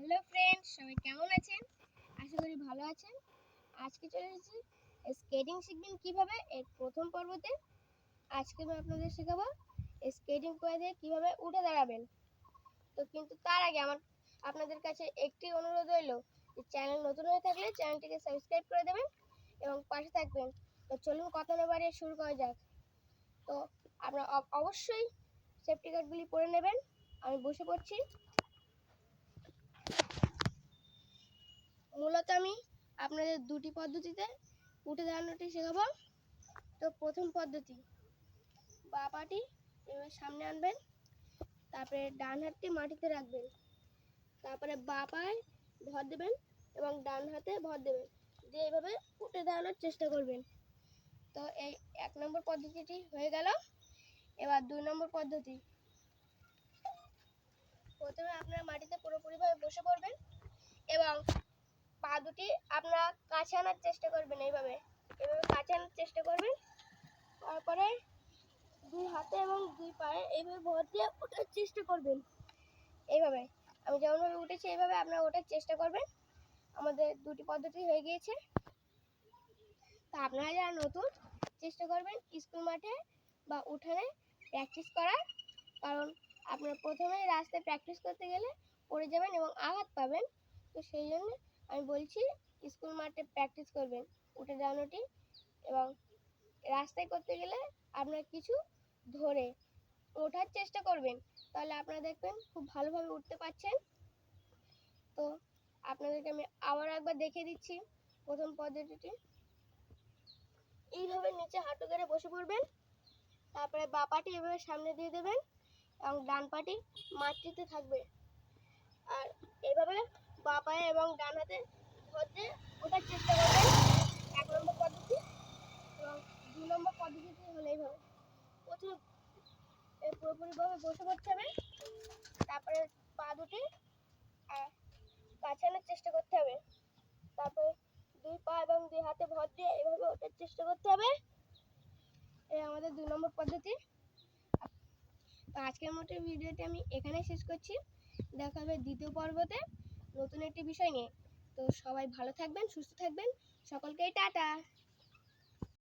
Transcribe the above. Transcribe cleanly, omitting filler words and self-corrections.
Hello friends, সবাই কেমন আছেন? আশা করি ভালো আছেন। আজকে চলে এসেছি স্কেটিং শিখবেন কিভাবে এর প্রথম পর্বতে। আজকে আমি আপনাদের শেখাবো স্কেটিং করে দিয়ে কীভাবে উঠে দাঁড়াবেন। তো কিন্তু তার আগে আমার আপনাদের কাছে একটি অনুরোধ রইল যে চ্যানেল নতুন হয়ে থাকলে চ্যানেলটিকে সাবস্ক্রাইব করে দেবেন এবং পাশে থাকবেন। তো চলুন কথা না বাড়িয়ে শুরু করা যাক। তো আপনারা অবশ্যই সেফটি গার্ডগুলি পরে নেবেন। আমি বসে পড়ছি। মূলত আমি আপনাদের দুটি পদ্ধতিতে উঠে দাঁড়ানোটি শেখাবো। তো প্রথম পদ্ধতি, বাঁ পাটি এভাবে সামনে আনবেন, তারপরে ডান হাতটি মাটিতে রাখবেন, তারপরে বাঁ পায়ে ভর দেবেন এবং ডান হাতে ভর দেবেন, দিয়ে এইভাবে উঠে দাঁড়ানোর চেষ্টা করবেন। তো এই 1 নম্বর পদ্ধতিটি হয়ে গেল। এবার 2 নম্বর পদ্ধতি, প্রথমে আপনারা মাটিতে পুরোপুরিভাবে বসে পড়বেন এবং পা দুটি আপনারা কাছে আনার চেষ্টা করবেন। এভাবে কাছে আনার চেষ্টা করবেন। তারপরে 2 হাতে এবং 2 পায়ে এইভাবে ভর দিয়ে ওঠার চেষ্টা করবেন। এইভাবে আমি যেমনভাবে উঠেছি এইভাবে আপনারা ওঠার চেষ্টা করবেন। আমাদের দুটি পদ্ধতি হয়ে গিয়েছে। তা আপনারা যারা নতুন, চেষ্টা করবেন স্কুল মাঠে বা উঠানে প্র্যাকটিস করার, কারণ আপনারা প্রথমেই রাস্তায় প্র্যাকটিস করতে গেলে পড়ে যাবেন এবং আঘাত পাবেন। তো সেই জন্য আমি বলছি স্কুল মাঠে প্র্যাকটিস করবেন উঠে দাঁড়ানোটি, এবং রাস্তায় করতে গেলে আপনারা কিছু ধরে ওঠার চেষ্টা করবেন, তাহলে আপনারা দেখবেন খুব ভালোভাবে উঠতে পারছেন। তো আপনাদেরকে আমি আবার একবার দেখিয়ে দিচ্ছি প্রথম পদ্ধতিটি। এইভাবে নিচে হাঁটু গেড়ে বসে পড়বেন, তারপরে বাঁ পাটি এভাবে সামনে দিয়ে দেবেন এবং ডান পাটি মাটিতে থাকবে, আর এভাবে বাঁ পায়ে এবং ডান হাতে ভর দিয়ে ওঠার চেষ্টা করবেন। 1 নম্বর পদ্ধতি। এবং 2 নম্বর পদ্ধতিটি হলো এইভাবে, প্রথমে পুরোপুরিভাবে বসে পড়তে হবে, তারপরে পা দুটি কাছে আনার চেষ্টা করতে হবে, তারপরে 2 পা এবং 2 হাতে ভর দিয়ে এভাবে ওঠার চেষ্টা করতে হবে। এই আমাদের 2 নম্বর পদ্ধতি। তো আজকের মতো ভিডিওটি আমি এখানেই শেষ করছি। দেখা হবে দ্বিতীয় পর্বতে নতুন একটি বিষয় নিয়ে। তো সবাই ভালো থাকবেন, সুস্থ থাকবেন, সকলকেই টাটা।